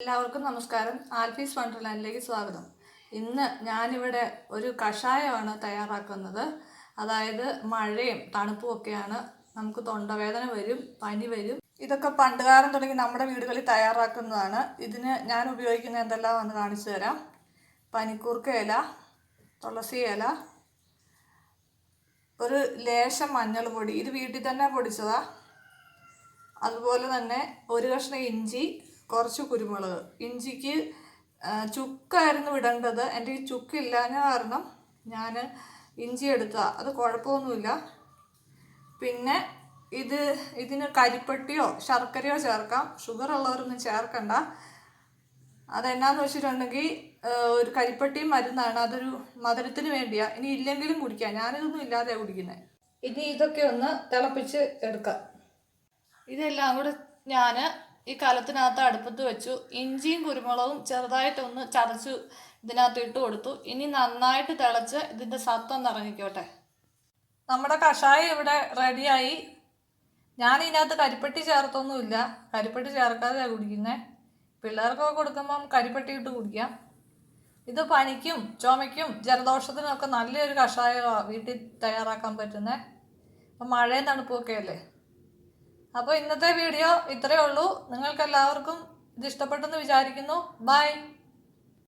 എല്ലാവർക്കും നമസ്കാരം. ആൽഫീസ് വണ്ടർലാൻഡിലേക്ക് സ്വാഗതം. ഇന്ന് ഞാനിവിടെ ഒരു കഷായമാണ് തയ്യാറാക്കുന്നത്. അതായത് മഴയും തണുപ്പും ഒക്കെയാണ്, നമുക്ക് തൊണ്ടവേദന വരും, പനി വരും. ഇതൊക്കെ പണ്ടുകാലം തുടങ്ങി നമ്മുടെ വീടുകളിൽ തയ്യാറാക്കുന്നതാണ്. ഇതിന് ഞാൻ ഉപയോഗിക്കുന്ന എന്തെല്ലാമാണെന്ന് കാണിച്ചു തരാം. പനിക്കൂർക്ക ഇല, തുളസി ഇല, ഒരു ലേശം മഞ്ഞൾ പൊടി, ഇത് വീട്ടിൽ തന്നെ പൊടിച്ചതാ. അതുപോലെ തന്നെ ഒരു കഷ്ണം ഇഞ്ചി, കുറച്ച് കുരുമുളക്. ഇഞ്ചിക്ക് ചുക്കായിരുന്നു ഇടേണ്ടത്. എൻ്റെ ഈ ചുക്കില്ലാഞ്ഞ കാരണം ഞാൻ ഇഞ്ചി എടുത്തതാണ്. അത് കുഴപ്പമൊന്നുമില്ല. പിന്നെ ഇതിന് കരിപ്പെട്ടിയോ ശർക്കരയോ ചേർക്കാം. ഷുഗർ ഉള്ളവരൊന്നും ചേർക്കണ്ട. അതെന്നാന്ന് വെച്ചിട്ടുണ്ടെങ്കിൽ ഒരു കരിപ്പെട്ടി മരുന്നാണ്, അതൊരു മധുരത്തിന് വേണ്ടിയാണ്. ഇനി ഇല്ലെങ്കിലും കുടിക്കാം. ഞാനിതൊന്നും ഇല്ലാതെയാണ് കുടിക്കുന്നത്. ഇനി ഇതൊക്കെ ഒന്ന് തിളപ്പിച്ച് എടുക്കാം. ഇതെല്ലാം കൂടെ ഞാൻ ഈ കലത്തിനകത്ത് അടുപ്പത്ത് വെച്ചു. ഇഞ്ചിയും കുരുമുളകും ചെറുതായിട്ടൊന്ന് ചതച്ചു ഇതിനകത്ത് ഇട്ട് കൊടുത്തു. ഇനി നന്നായിട്ട് തിളച്ച് ഇതിൻ്റെ സത്തൊന്ന് ഇറങ്ങിക്കോട്ടെ. നമ്മുടെ കഷായം ഇവിടെ റെഡിയായി. ഞാൻ ഇതിനകത്ത് കരിപ്പെട്ടി ചേർത്തൊന്നുമില്ല. കരിപ്പെട്ടി ചേർക്കാതെയാണ് കുടിക്കുന്നത്. പിള്ളേർക്കൊക്കെ കൊടുക്കുമ്പം കരിപ്പെട്ടി ഇട്ട് കുടിക്കാം. ഇത് പനിക്കും ചുമയ്ക്കും ജലദോഷത്തിനൊക്കെ നല്ലൊരു കഷായമാണ് വീട്ടിൽ തയ്യാറാക്കാൻ പറ്റുന്നത്. അപ്പം മഴയും തണുപ്പൊക്കെ അല്ലേ. അപ്പോൾ ഇന്നത്തെ വീഡിയോ ഇത്രയേ ഉള്ളൂ. നിങ്ങൾക്കെല്ലാവർക്കും ഇത് ഇഷ്ടപ്പെട്ടെന്ന് വിചാരിക്കുന്നു. ബൈ.